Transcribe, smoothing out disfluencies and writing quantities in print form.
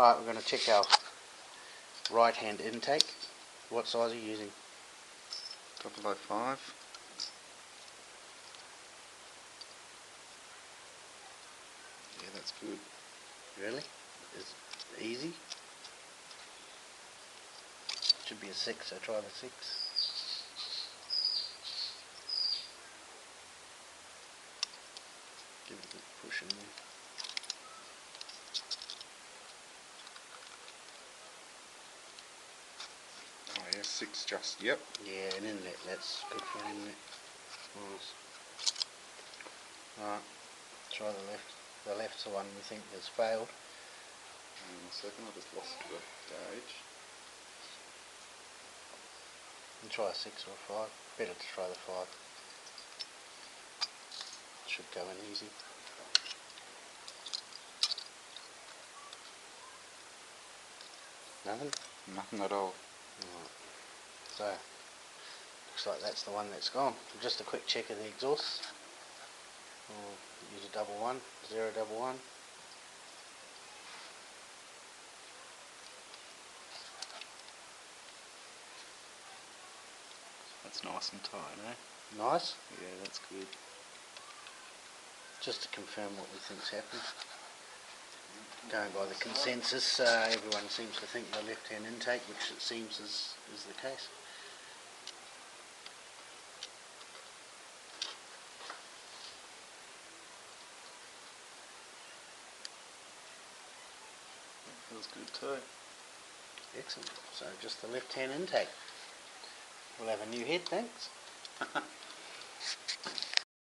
Alright, we're going to check our right hand intake. What size are you using? 005. Yeah, that's good. Really? It's easy. Should be a 6, so try the 6. Give it a good push in there. Oh yeah, 6 just, yep. Yeah, an inlet, that's good for an inlet. Nice. Alright, try the left. The left's the one we think has failed. Hang on a second, I just lost the gauge. And try a 6 or a 5. Better to try the 5. Should go in easy. Nothing? Nothing at all. Right. So, looks like that's the one that's gone. Just a quick check of the exhaust. We'll use a 11, 011. That's nice and tight, eh? Nice. Yeah, that's good. Just to confirm what we think's happened. Going by the consensus, everyone seems to think the left-hand intake, which it seems is the case. That feels good too. Excellent. So just the left-hand intake. We'll have a new head, thanks.